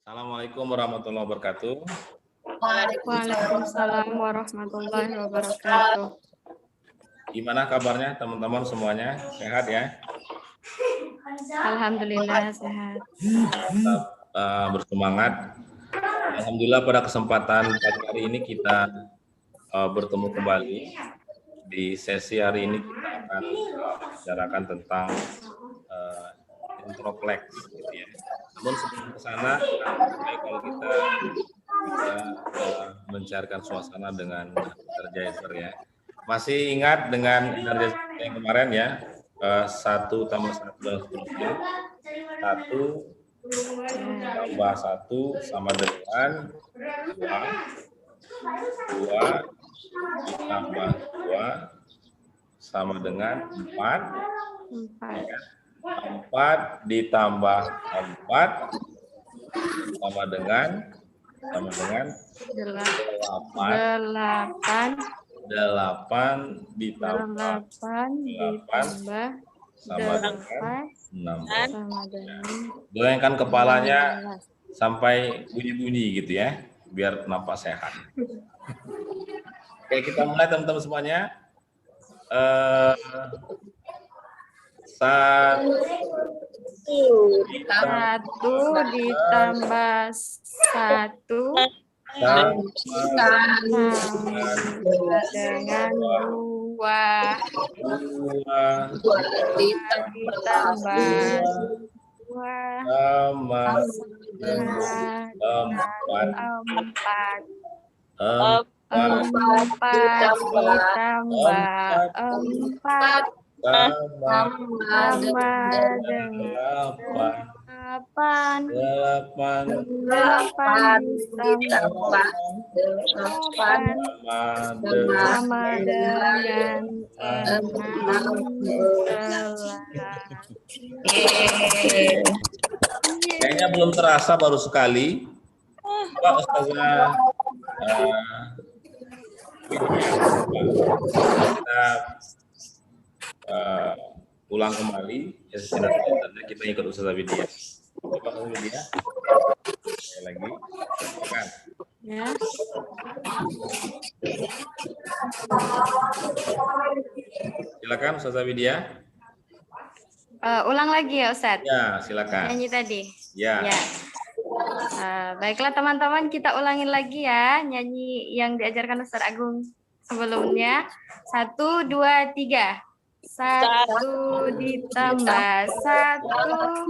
Assalamualaikum warahmatullahi wabarakatuh. Waalaikumsalam warahmatullahi wabarakatuh. Gimana kabarnya teman-teman semuanya? Sehat ya? Alhamdulillah sehat. Tetap bersemangat. Alhamdulillah pada kesempatan pagi hari ini kita bertemu kembali. Di sesi hari ini kita akan bicarakan tentang introplex gitu ya. Namun sebelum ke sana, kalau kita bisa mencarikan suasana dengan energizer ya. Masih ingat dengan energizer yang kemarin ya, 1 tambah 1 dan seterusnya. 1 tambah 1 sama dengan 2 ditambah 2 sama dengan 4. 4 ditambah 4 sama dengan 8. 8 ditambah 8 sama dengan 16. Goyangkan kepalanya sampai bunyi-bunyi gitu ya, biar nampak sehat. Oke, kita mulai teman-teman semuanya. 1 ditambah 1 sama dengan 2. 2 ditambah 2 sama dengan 4. 4 ditambah 4 sama dengan 8. 8 ditambah 8 sama dengan 16. Kayaknya belum terasa, baru sekali. Pak Ustazah kita ulang kembali ya, kita ikut Ustazah Widya. Coba Ustazah Widya. Sekali lagi. Silakan. Ya. Silakan Ustazah Widya. Ulang lagi ya Ustadz? Ya, silakan. Nyanyi tadi? Ya. Baiklah teman-teman, kita ulangin lagi ya nyanyi yang diajarkan Ustadz Agung sebelumnya. 1, 2, 3. 1 ditambah 1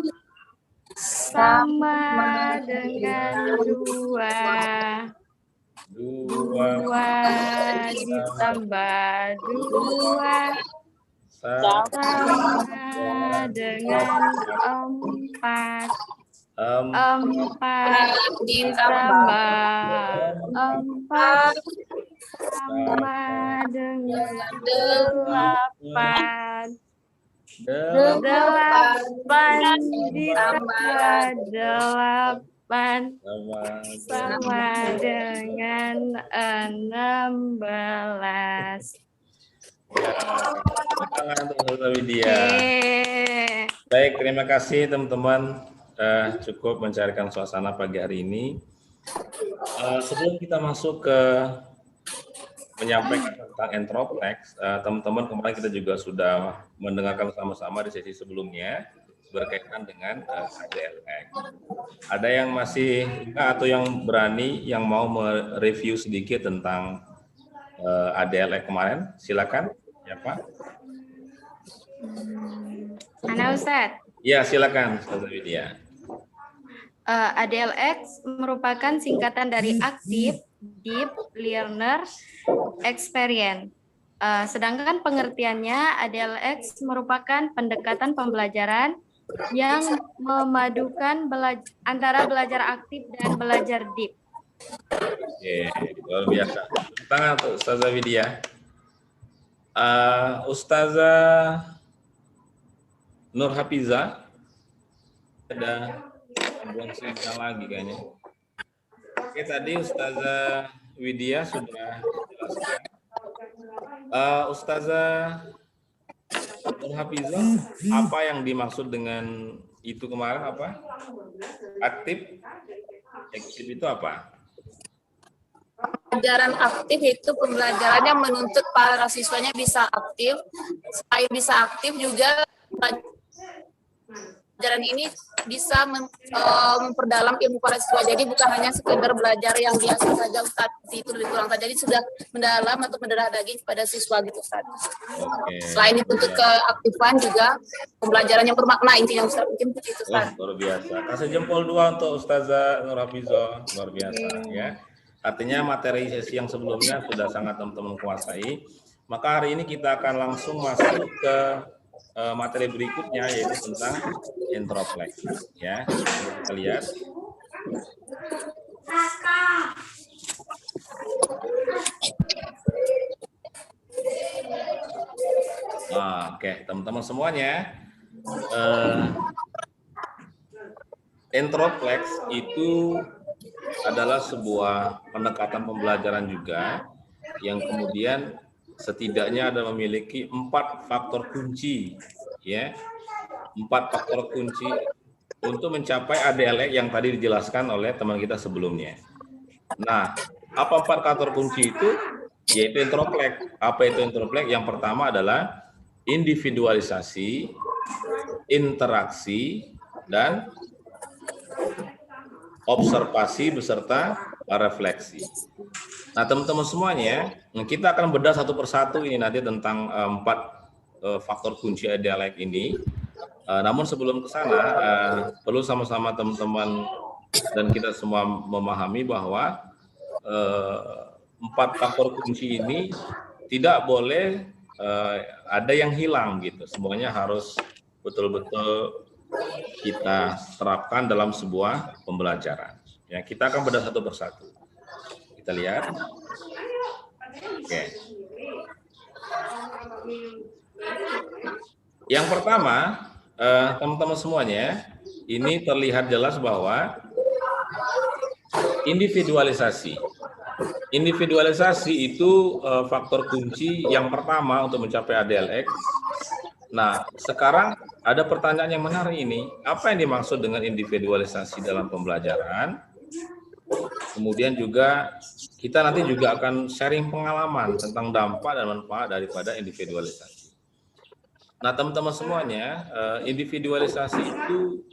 sama dengan 2. 2 ditambah 2 sama dengan 4. 4 ditambah 4 sama dengan 8. 8 ditambah 8 sama dengan 16. Baik, terima kasih teman-teman. Cukup mencarikan suasana pagi hari ini. Sebelum kita masuk ke menyampaikan tentang entroplex, teman-teman kemarin kita juga sudah mendengarkan sama-sama di sesi sebelumnya berkaitan dengan ADLX. Ada yang masih atau yang berani yang mau mereview sedikit tentang ADLX kemarin? Silakan, ya Pak. Mana Ustadz? Ya, silakan Ustazah Widya. ADLX merupakan singkatan dari Active Deep Learner Experience. Sedangkan pengertiannya ADLX merupakan pendekatan pembelajaran yang memadukan antara belajar aktif dan belajar deep. Oke, luar biasa. Tangan untuk Ustazah Widya. Ustazah Nur Hafiza, ada gangguan sinyal lagi kayaknya. Oke, tadi Ustazah Widya sudah jelaskan. Ustazah Nur Hafiza, apa yang dimaksud dengan itu kemarin apa? Aktif Aktif itu apa? Pembelajaran aktif itu pembelajaran yang menuntut para siswanya bisa aktif. Selain bisa aktif juga pelajaran ini bisa memperdalam ilmu para siswa. Jadi bukan hanya sekedar belajar yang biasa saja Ustaz, itu lebih kurang. Jadi sudah mendalam atau mendarah daging pada siswa gitu Ustaz. Oke. Selain dituntut keaktifan juga pembelajaran yang bermakna intinya Ustaz. Mungkin begitu Ustaz. Luar biasa. Kasih jempol 2 untuk Ustazah Nur Hafizoh. Luar biasa ya. Artinya materi sesi yang sebelumnya sudah sangat teman-teman kuasai. Maka hari ini kita akan langsung masuk ke materi berikutnya, yaitu tentang entroplex. Ya, kita lihat. Oke, teman-teman semuanya. Entroplex itu adalah sebuah pendekatan pembelajaran juga yang kemudian setidaknya ada memiliki 4 faktor kunci, ya, 4 faktor kunci untuk mencapai ADLE yang tadi dijelaskan oleh teman kita sebelumnya. Nah, apa 4 faktor kunci itu? Yaitu entroplex. Apa itu entroplex? Yang pertama adalah individualisasi, interaksi, dan observasi beserta refleksi. Nah, teman-teman semuanya, kita akan bedah satu persatu ini nanti tentang 4 faktor kunci ADLE ini. Namun sebelum ke sana, perlu sama-sama teman-teman dan kita semua memahami bahwa 4 faktor kunci ini tidak boleh ada yang hilang gitu. Semuanya harus betul-betul kita terapkan dalam sebuah pembelajaran. Ya, kita akan bedah satu persatu. Kita lihat. Oke. Yang pertama, teman-teman semuanya, ini terlihat jelas bahwa individualisasi. Individualisasi itu faktor kunci yang pertama untuk mencapai ADLX. Nah, sekarang ada pertanyaan yang menarik ini. Apa yang dimaksud dengan individualisasi dalam pembelajaran? Kemudian juga kita nanti juga akan sharing pengalaman tentang dampak dan manfaat daripada individualisasi. Nah, teman-teman semuanya, individualisasi itu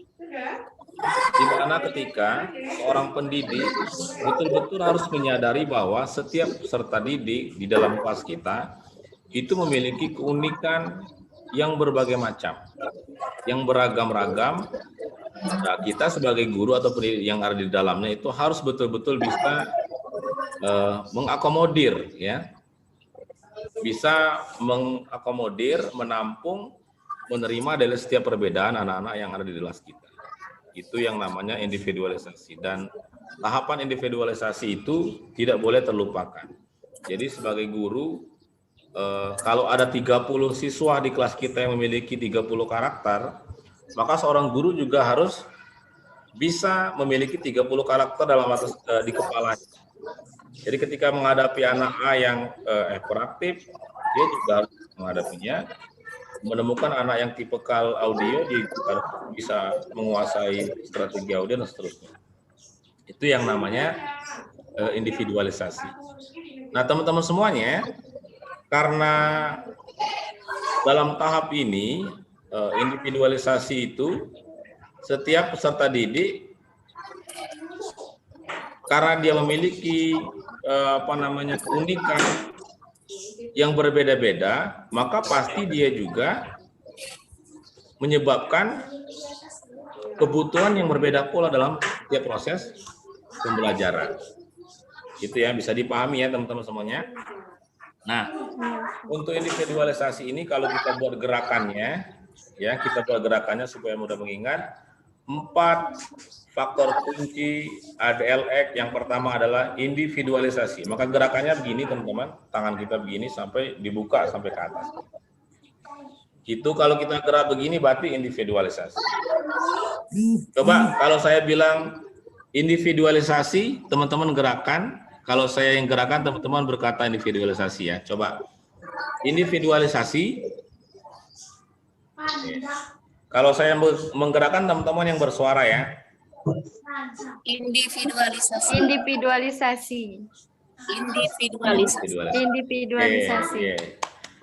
di mana ketika seorang pendidik betul-betul harus menyadari bahwa setiap peserta didik di dalam kelas kita itu memiliki keunikan yang berbagai macam, yang beragam-ragam. Nah, kita sebagai guru atau pendidik yang ada di dalamnya itu harus betul-betul bisa mengakomodir, ya, bisa mengakomodir, menampung, menerima dari setiap perbedaan anak-anak yang ada di kelas kita. Itu yang namanya individualisasi, dan tahapan individualisasi itu tidak boleh terlupakan. Jadi sebagai guru, kalau ada 30 siswa di kelas kita yang memiliki 30 karakter, maka seorang guru juga harus bisa memiliki 30 karakter dalam di kepalanya. Jadi ketika menghadapi anak A yang hiperaktif, dia juga harus menghadapinya. Menemukan anak yang tipikal audio, dia juga bisa menguasai strategi audio dan seterusnya. Itu yang namanya individualisasi. Nah, teman-teman semuanya, karena dalam tahap ini individualisasi itu setiap peserta didik karena dia memiliki keunikan yang berbeda-beda, maka pasti dia juga menyebabkan kebutuhan yang berbeda pula dalam setiap proses pembelajaran. Itu ya, bisa dipahami ya teman-teman semuanya. Nah, untuk individualisasi ini kalau kita buat gerakannya, ya, kita buat gerakannya supaya mudah mengingat. 4 faktor kunci ADLX. Yang pertama adalah individualisasi. Maka gerakannya begini teman-teman, tangan kita begini sampai dibuka sampai ke atas. Itu kalau kita gerak begini berarti individualisasi. Coba kalau saya bilang individualisasi, teman-teman gerakan. Kalau saya yang gerakan, teman-teman berkata individualisasi ya. Coba individualisasi. Oke. Kalau saya menggerakkan, teman-teman yang bersuara ya. Individualisasi. Individualisasi. Individualisasi. Individualisasi. Oke.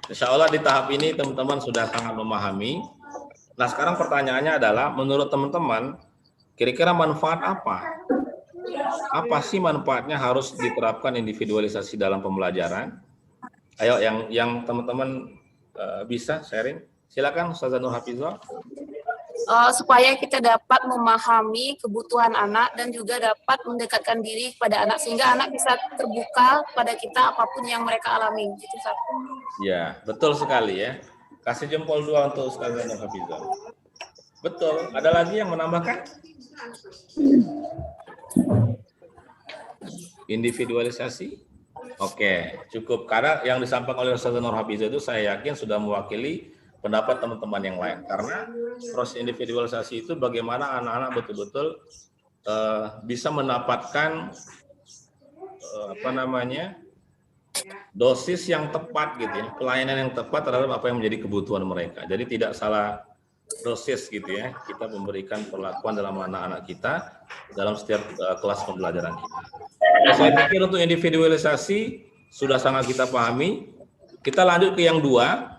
Insya Allah di tahap ini teman-teman sudah sangat memahami. Nah sekarang pertanyaannya adalah menurut teman-teman kira-kira manfaat apa? Apa sih manfaatnya harus diterapkan individualisasi dalam pembelajaran? Ayo yang teman-teman bisa sharing. Silakan Ustazah Nur Hafizah. Supaya kita dapat memahami kebutuhan anak dan juga dapat mendekatkan diri kepada anak sehingga anak bisa terbuka pada kita apapun yang mereka alami. Gitu, Ustaz. Ya, betul sekali ya. Kasih jempol 2 untuk Ustazah Nur Hafizah. Betul. Ada lagi yang menambahkan? Individualisasi? Oke, cukup. Karena yang disampaikan oleh Ustazah Nur Hafizah itu saya yakin sudah mewakili pendapat teman-teman yang lain. Karena proses individualisasi itu bagaimana anak-anak betul-betul bisa mendapatkan dosis yang tepat gitu ya, pelayanan yang tepat terhadap apa yang menjadi kebutuhan mereka. Jadi tidak salah dosis gitu ya. Kita memberikan perlakuan dalam anak-anak kita dalam setiap kelas pembelajaran kita. Nah, saya pikir untuk individualisasi sudah sangat kita pahami. Kita lanjut ke yang 2.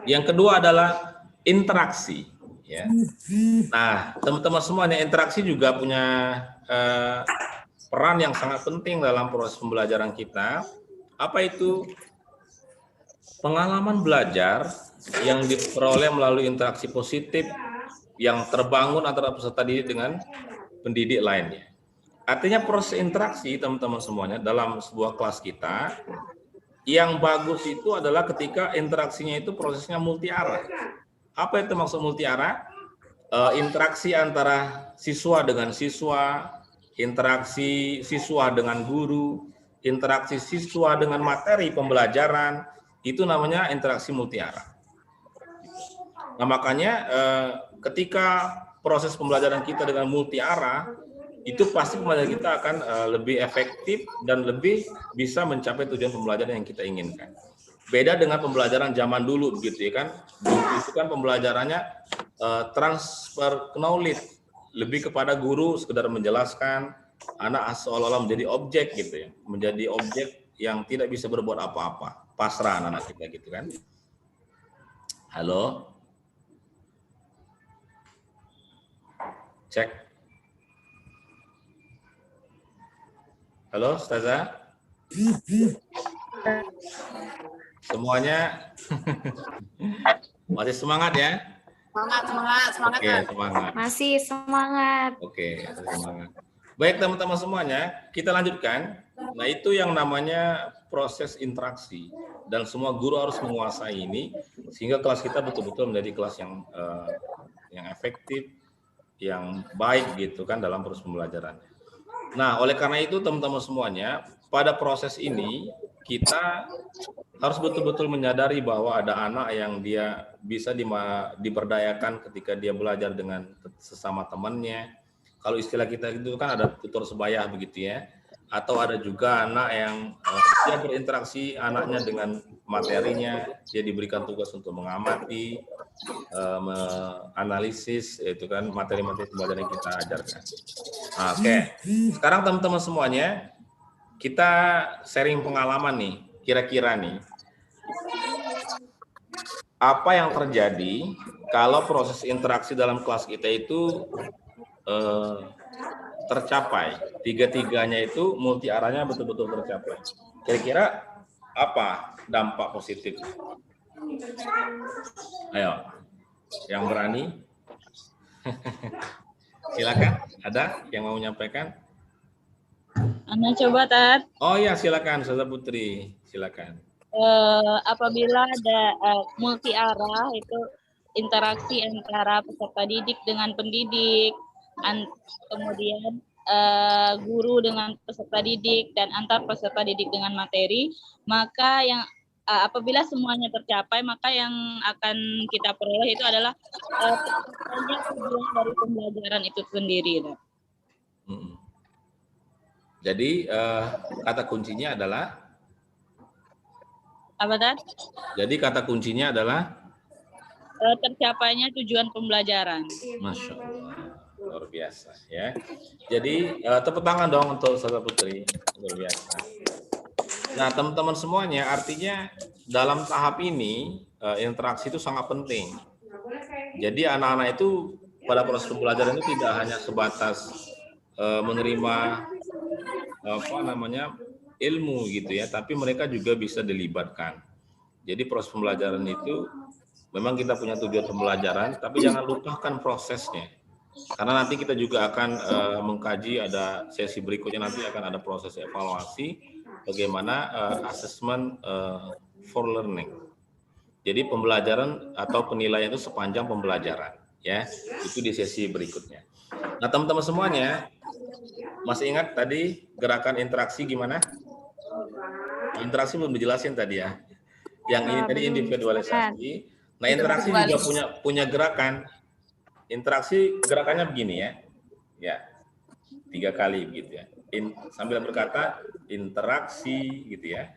Yang kedua adalah interaksi. Ya. Nah, teman-teman semuanya, interaksi juga punya peran yang sangat penting dalam proses pembelajaran kita. Apa itu? Pengalaman belajar yang diperoleh melalui interaksi positif yang terbangun antara peserta didik dengan pendidik lainnya. Artinya proses interaksi teman-teman semuanya dalam sebuah kelas kita yang bagus itu adalah ketika interaksinya itu prosesnya multi arah. Apa itu maksud multi arah? Interaksi antara siswa dengan siswa, interaksi siswa dengan guru, interaksi siswa dengan materi pembelajaran, itu namanya interaksi multi arah. Nah makanya ketika proses pembelajaran kita dengan multi arah, itu pasti pembelajaran kita akan lebih efektif dan lebih bisa mencapai tujuan pembelajaran yang kita inginkan. Beda dengan pembelajaran zaman dulu begitu ya kan. Dulu itu kan pembelajarannya transfer knowledge, lebih kepada guru sekedar menjelaskan, anak seolah-olah menjadi objek gitu ya. Menjadi objek yang tidak bisa berbuat apa-apa. Pasrah anak kita gitu kan. Halo. Cek. Halo, Ustazah. Semuanya masih semangat ya? Semangat. Oke, semangat. Masih semangat. Oke, semangat. Baik teman-teman semuanya, kita lanjutkan. Nah itu yang namanya proses interaksi dan semua guru harus menguasai ini sehingga kelas kita betul-betul menjadi kelas yang efektif, yang baik gitu kan dalam proses pembelajaran. Nah, oleh karena itu teman-teman semuanya, pada proses ini kita harus betul-betul menyadari bahwa ada anak yang dia bisa diberdayakan ketika dia belajar dengan sesama temannya. Kalau istilah kita itu kan ada tutor sebaya begitu ya. Atau ada juga anak yang dia berinteraksi anaknya dengan materinya, dia diberikan tugas untuk mengamati, menganalisis itu kan materi-materi pembelajaran yang kita ajarkan. Oke. Sekarang teman-teman semuanya kita sharing pengalaman nih, kira-kira nih apa yang terjadi kalau proses interaksi dalam kelas kita itu tercapai, tiga-tiganya itu multi arahnya betul-betul tercapai. Kira-kira apa dampak positif? Ayo, yang berani. Silakan, ada yang mau menyampaikan? Ana coba, Tat. Oh ya, silakan, Ustazah Putri, silakan. Apabila ada multi arah itu interaksi antara peserta didik dengan pendidik, kemudian guru dengan peserta didik dan antar peserta didik dengan materi, maka yang apabila semuanya tercapai, maka yang akan kita peroleh itu adalah tercapainya tujuan dari pembelajaran itu sendiri. Jadi kata kuncinya adalah apa, Dad? Jadi kata kuncinya adalah tercapainya tujuan pembelajaran. Masya Allah, luar biasa ya. Jadi tepuk tangan dong untuk Saudara Putri, luar biasa. Nah teman-teman semuanya, artinya dalam tahap ini interaksi itu sangat penting. Jadi anak-anak itu pada proses pembelajaran itu tidak hanya sebatas menerima ilmu gitu ya, tapi mereka juga bisa dilibatkan. Jadi proses pembelajaran itu memang kita punya tujuan pembelajaran, tapi jangan lupakan prosesnya. Karena nanti kita juga akan mengkaji, ada sesi berikutnya nanti akan ada proses evaluasi bagaimana assessment for learning. Jadi pembelajaran atau penilaian itu sepanjang pembelajaran, ya. Itu di sesi berikutnya. Nah, teman-teman semuanya masih ingat tadi gerakan interaksi gimana? Interaksi belum dijelasin tadi ya. Yang ini tadi individualisasi. Nah, interaksi juga punya gerakan. Interaksi gerakannya begini ya. Ya. 3 kali begitu ya. Sambil berkata interaksi gitu ya.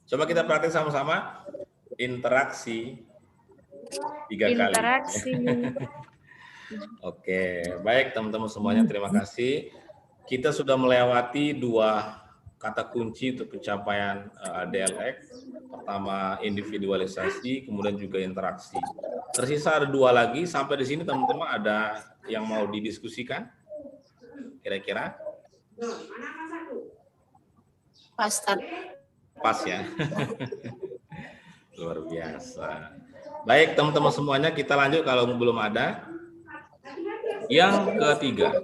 Coba kita praktek sama-sama. Interaksi 3 kali. Interaksi. Oke, baik teman-teman semuanya, terima kasih. Kita sudah melewati 2 kata kunci untuk pencapaian DLX. Pertama individualisasi, kemudian juga interaksi. Tersisa ada 2 lagi. Sampai di sini teman-teman ada yang mau didiskusikan? Kira-kira? Pas ya. Luar biasa. Baik teman-teman semuanya, kita lanjut kalau belum ada. Yang ketiga,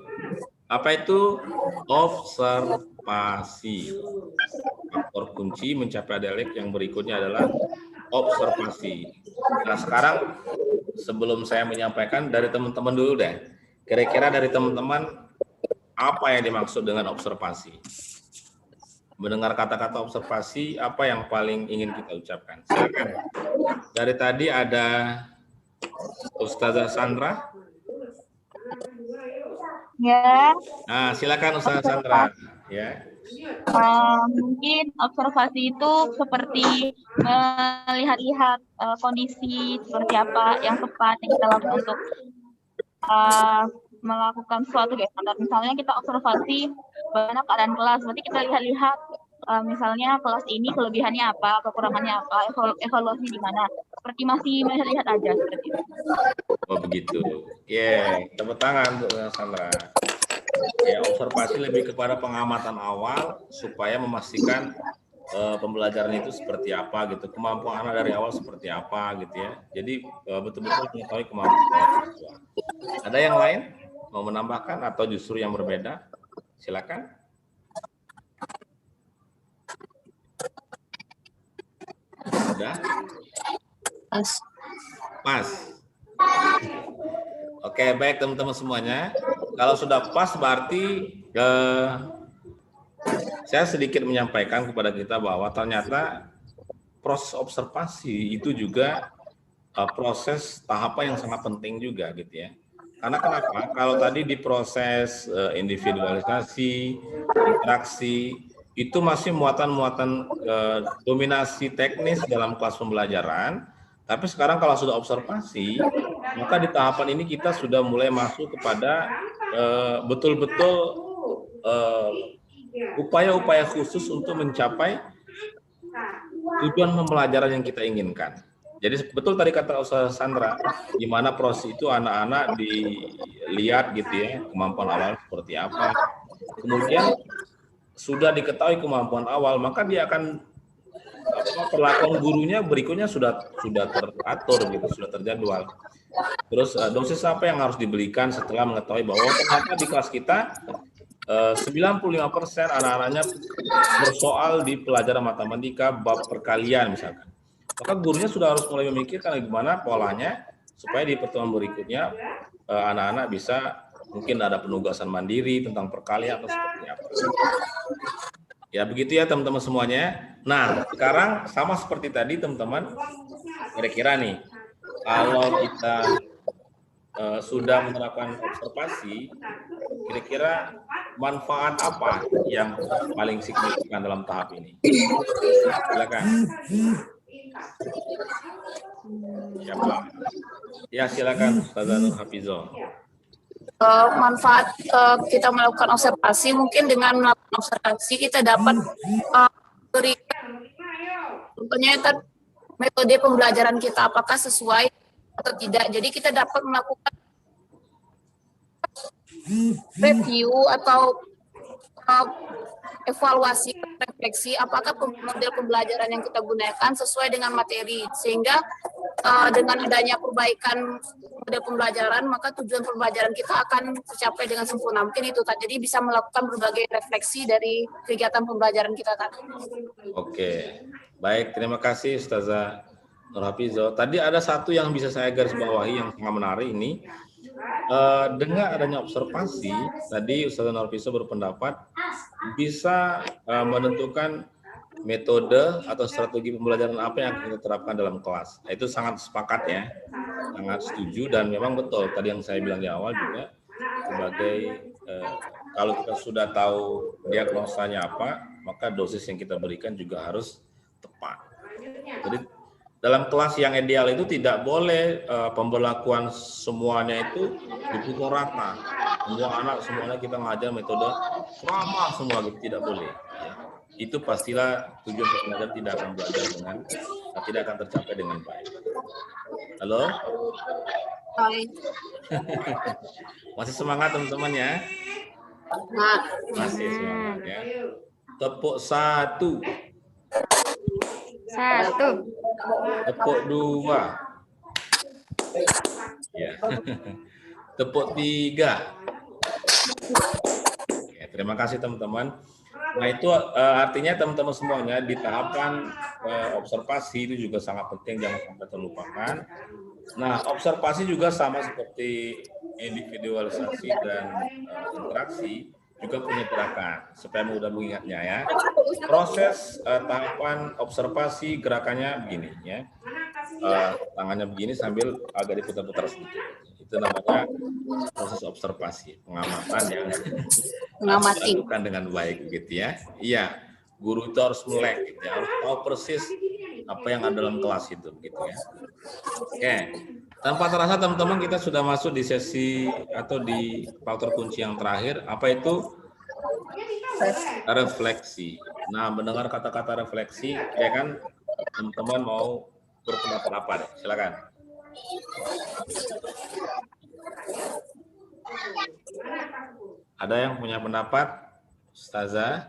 apa itu? Observasi. Faktor kunci mencapai DLX yang berikutnya adalah observasi. Nah sekarang sebelum saya menyampaikan dari teman-teman dulu deh. Kira-kira dari teman-teman apa yang dimaksud dengan observasi? Mendengar kata-kata observasi, apa yang paling ingin kita ucapkan? Silakan. Dari tadi ada Ustazah Sandra. Ya. Nah, silakan Ustazah Sandra. Ya. Mungkin observasi itu seperti melihat-lihat kondisi seperti apa yang tepat yang kita lakukan untuk melakukan suatu kegiatan. Misalnya kita observasi bagaimana keadaan kelas, berarti kita lihat-lihat misalnya kelas ini kelebihannya apa, kekurangannya apa, evaluasi di mana. Seperti masih melihat-lihat aja seperti itu. Oh begitu. Tepuk tangan untuk Sandra. Ya, observasi lebih kepada pengamatan awal supaya memastikan pembelajaran itu seperti apa gitu, kemampuan anak dari awal seperti apa gitu ya. Jadi betul-betul mengetahui kemampuan siswa. Ada yang lain mau menambahkan atau justru yang berbeda? Silakan. Sudah? Pas. Oke, baik teman-teman semuanya. Kalau sudah pas berarti saya sedikit menyampaikan kepada kita bahwa ternyata proses observasi itu juga proses tahapan yang sangat penting juga gitu ya. Karena kenapa? Kalau tadi di proses individualisasi, interaksi, itu masih muatan-muatan dominasi teknis dalam kelas pembelajaran. Tapi sekarang kalau sudah observasi, maka di tahapan ini kita sudah mulai masuk kepada betul-betul upaya-upaya khusus untuk mencapai tujuan pembelajaran yang kita inginkan. Jadi betul tadi kata Ustaz Sandra, di mana proses itu anak-anak dilihat gitu ya, kemampuan awal seperti apa. Kemudian sudah diketahui kemampuan awal, maka dia akan perlakuan gurunya berikutnya sudah teratur gitu, sudah terjadwal. Terus dosis apa yang harus diberikan setelah mengetahui bahwa ternyata di kelas kita 95% anak-anaknya bersoal di pelajaran matematika bab perkalian misalkan. Maka gurunya sudah harus mulai memikirkan bagaimana polanya supaya di pertemuan berikutnya anak-anak bisa mungkin ada penugasan mandiri tentang perkalian atau seperti apa. Ya begitu ya teman-teman semuanya. Nah sekarang sama seperti tadi teman-teman, kira-kira nih kalau kita sudah menerapkan observasi, kira-kira manfaat apa yang paling signifikan dalam tahap ini? Silakan. Siapa? Ya, silakan Ustazah Nur Hafizah. Manfaat kita melakukan observasi, mungkin dengan melakukan observasi kita dapat berikan contohnya metode pembelajaran kita apakah sesuai atau tidak. Jadi kita dapat melakukan review atau evaluasi, refleksi apakah model pembelajaran yang kita gunakan sesuai dengan materi, sehingga dengan adanya perbaikan model pembelajaran maka tujuan pembelajaran kita akan tercapai dengan sempurna. Mungkin itu Kak. Jadi bisa melakukan berbagai refleksi dari kegiatan pembelajaran kita Kak. Oke, baik, terima kasih Ustazah Nur Hafizah. Tadi ada satu yang bisa saya garis bawahi yang sangat menarik ini. Dengan adanya observasi, tadi Ustazah Nur Hafizah berpendapat bisa menentukan metode atau strategi pembelajaran apa yang akan kita terapkan dalam kelas. Itu sangat sepakat ya, sangat setuju, dan memang betul tadi yang saya bilang di awal juga sebagai kalau kita sudah tahu diagnosanya apa, maka dosis yang kita berikan juga harus tepat. Jadi dalam kelas yang ideal itu tidak boleh pemberlakuan semuanya itu dipukul rata. Semua anak semuanya kita ngajar metode sama semua gitu, tidak boleh. Ya. Itu pastilah tujuan pembelajaran tidak akan belajar dengan tidak akan tercapai dengan baik. Halo? Hai. Masih semangat teman-teman ya? Nah, Masih semangat ya. Tepuk 1. 1. Tepuk 2. Ya. Tepuk 3. Ya, terima kasih teman-teman. Nah itu artinya teman-teman semuanya di tahapan observasi itu juga sangat penting, jangan sampai terlupakan. Nah observasi juga sama seperti individualisasi dan interaksi juga punya gerakan supaya mudah mengingatnya ya. Proses tahapan observasi gerakannya begini ya. Tangannya begini sambil agak diputar-putar sedikit. Itu namanya proses observasi, pengamatan yang mengamati. dilakukan dengan baik gitu ya. Iya, guru itu harus melek gitu ya, harus tahu persis apa yang ada dalam kelas itu gitu ya. Oke. Tanpa terasa teman-teman kita sudah masuk di sesi atau di faktor kunci yang terakhir, apa itu? Refleksi. Nah, mendengar kata-kata refleksi, ya kan teman-teman mau berpendapat apa deh? Silakan. Ada yang punya pendapat? Ustazah?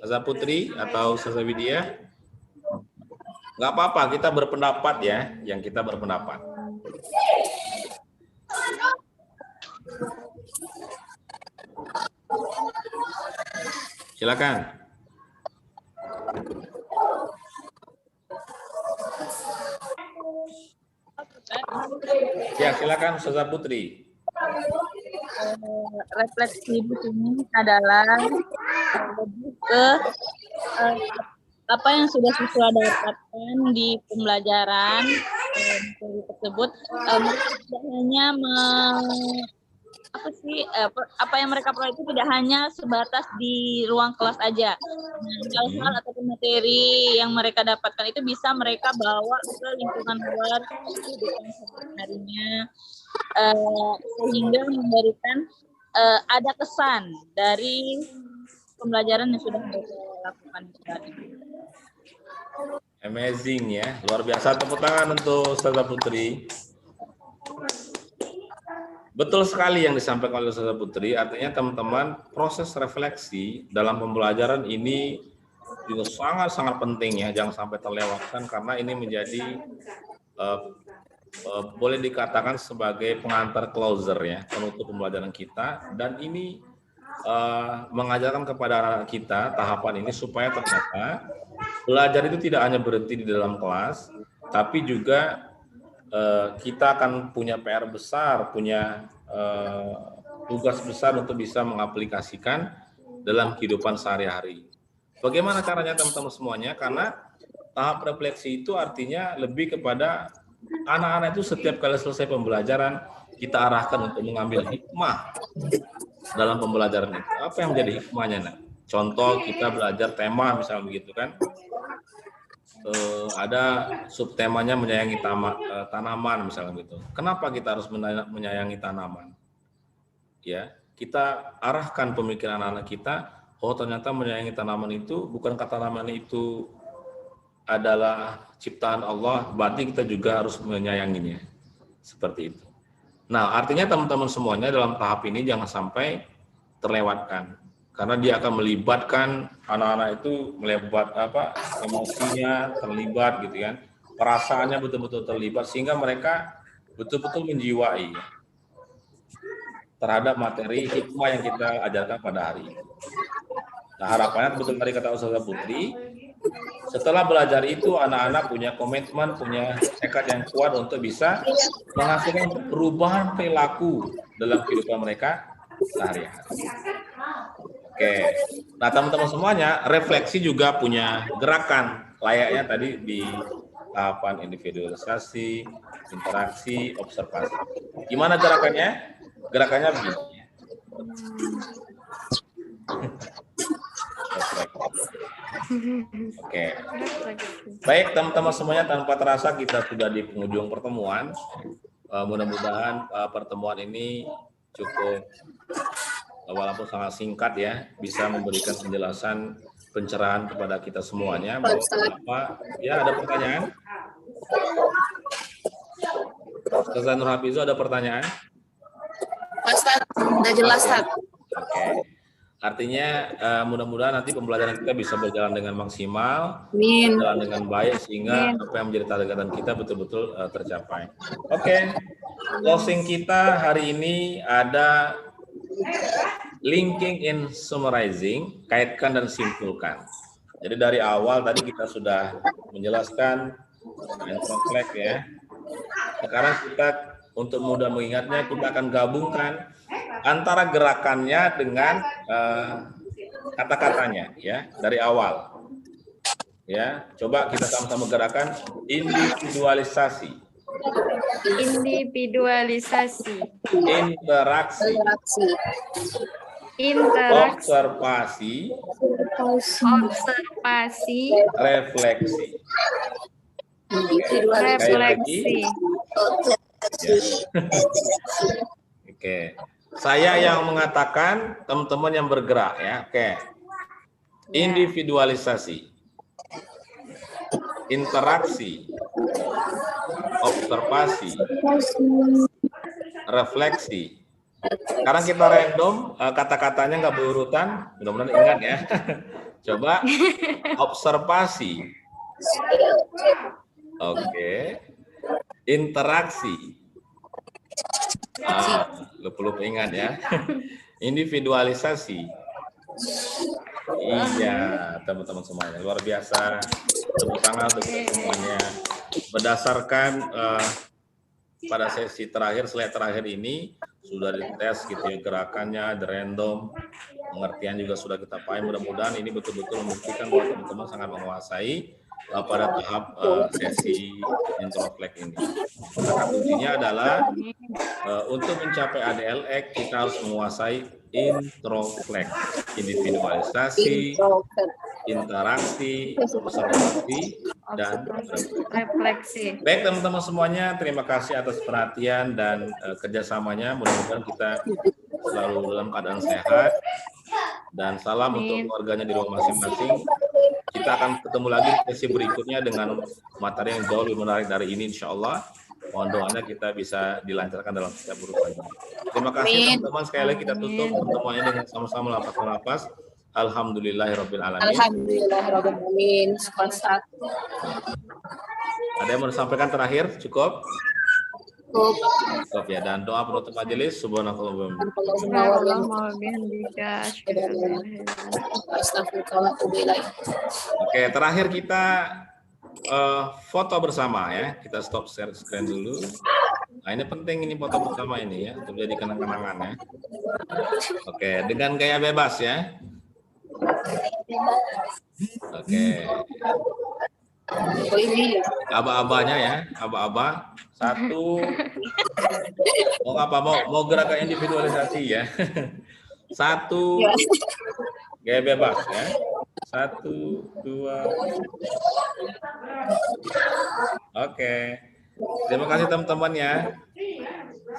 Ustazah Putri atau Ustazah Widya? Nggak apa-apa, kita berpendapat ya, yang kita berpendapat. Silakan. Ya, silakan Ustazah Putri. Refleksi di sini adalah lebih ke apa yang sudah siswa dapatkan di pembelajaran tersebut, tidak hanya apa yang mereka peroleh itu tidak hanya sebatas di ruang kelas aja. Hal-hal ataupun materi yang mereka dapatkan itu bisa mereka bawa ke lingkungan luar harinya, sehingga memberikan ada kesan dari pembelajaran yang sudah mereka lakukan tadi. Amazing ya, luar biasa. Tepuk tangan untuk Ustazah Putri. Betul sekali yang disampaikan oleh Ustazah Putri, artinya teman-teman proses refleksi dalam pembelajaran ini juga sangat-sangat penting ya, jangan sampai terlewatkan karena ini menjadi boleh dikatakan sebagai pengantar closer ya, penutup pembelajaran kita, dan ini mengajarkan kepada anak kita tahapan ini supaya ternyata belajar itu tidak hanya berhenti di dalam kelas, tapi juga kita akan punya PR besar, punya tugas besar untuk bisa mengaplikasikan dalam kehidupan sehari-hari. Bagaimana caranya teman-teman semuanya? Karena tahap refleksi itu artinya lebih kepada anak-anak itu setiap kali selesai pembelajaran, kita arahkan untuk mengambil hikmah dalam pembelajaran itu. Apa yang menjadi hikmahnya? Nah? Contoh kita belajar tema misalnya begitu kan. ada subtemanya menyayangi tanaman misalnya gitu. Kenapa kita harus menyayangi tanaman? Ya, kita arahkan pemikiran anak-anak kita, oh ternyata menyayangi tanaman itu bukan kata tanaman itu adalah ciptaan Allah, berarti kita juga harus menyayanginya. Seperti itu. Nah, artinya teman-teman semuanya dalam tahap ini jangan sampai terlewatkan. Karena dia akan melibatkan anak-anak itu, emosinya terlibat gitu kan. Perasaannya betul-betul terlibat sehingga mereka betul-betul menjiwai terhadap materi hikmah yang kita ajarkan pada hari ini. Nah, harapannya betul tadi kata Ustazah Putri, setelah belajar itu anak-anak punya komitmen, punya tekad yang kuat untuk bisa menghasilkan perubahan perilaku dalam kehidupan mereka sehari-hari. Oke, nah teman-teman semuanya, refleksi juga punya gerakan layaknya tadi di tahapan individualisasi, interaksi, observasi. Gimana gerakannya? Gerakannya begini. Oke. Baik teman-teman semuanya, tanpa terasa kita sudah di penghujung pertemuan. Mudah-mudahan pertemuan ini cukup walaupun sangat singkat ya, bisa memberikan penjelasan pencerahan kepada kita semuanya. Bahwa ya ada pertanyaan? Ustazah Nur Hafizu ada pertanyaan? Ustaz, udah jelas, Ustaz. Oke. Artinya mudah-mudahan nanti pembelajaran kita bisa berjalan dengan maksimal, Amin. berjalan dengan baik sehingga apa yang menjadi targetan kita betul-betul tercapai. Oke. Closing kita hari ini ada linking in summarizing, kaitkan dan simpulkan. Jadi dari awal tadi kita sudah menjelaskan refleks ya. Sekarang kita untuk mudah mengingatnya kita akan gabungkan antara gerakannya dengan kata-katanya ya dari awal. Ya, coba kita sama-sama gerakan individualisasi. Individualisasi. Interaksi. Interaksi. Observasi. Refleksi. Refleksi. Ya. Oke. Saya yang mengatakan, teman-teman yang bergerak ya. Oke. Individualisasi. Interaksi. Observasi. Refleksi. Sekarang kita random, kata-katanya nggak berurutan, mudah-mudahan ingat ya. Coba observasi. Oke. Interaksi. Lupa-lupa ingat ya. Individualisasi. Iya, teman-teman semuanya. Luar biasa. Tepuk tangan untuk semuanya. Berdasarkan pada sesi terakhir, slide terakhir ini, sudah dites gitu ya, gerakannya, the random, pengertian juga sudah kita pahami. Mudah-mudahan ini betul-betul membuktikan bahwa teman-teman sangat menguasai pada tahap sesi introflex ini. Kata kuncinya adalah untuk mencapai ADLX kita harus menguasai introflex, individualisasi, interaksi, observasi, dan refleksi. Baik teman-teman semuanya, terima kasih atas perhatian dan kerjasamanya. Mudah-mudahan kita selalu dalam keadaan sehat. Dan salam untuk keluarganya di rumah masing-masing. Kita akan ketemu lagi sesi berikutnya dengan materi yang jauh lebih menarik dari ini, insya Allah. Mohon doanya kita bisa dilancarkan dalam setiap urusan. Terima kasih teman-teman. Sekali lagi kita tutup pertemuannya dengan sama-sama melapaskan napas. Alhamdulillahirrahmanirrahim. Alhamdulillahirrahmanirrahim. Ada yang mau disampaikan terakhir? Cukup? Cukup ya. Dan doa penutup majelis. Subhanallah. Oke, terakhir kita foto bersama ya. Kita stop share screen dulu. Nah, ini penting ini foto bersama ini ya, untuk jadi kenang-kenangan ya. Oke, dengan gaya bebas ya. Oke. Aba-abanya ya, aba-aba. Satu. Mau apa? Mau gerakan individualisasi ya. Satu. Gaya bebas ya. 1, 2. Oke. Terima kasih teman-teman ya.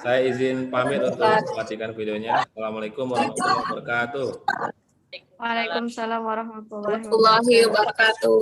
Saya izin pamit untuk mematikan videonya. Assalamualaikum warahmatullahi wabarakatuh. Waalaikumsalam warahmatullahi Warahmatullahi wabarakatuh.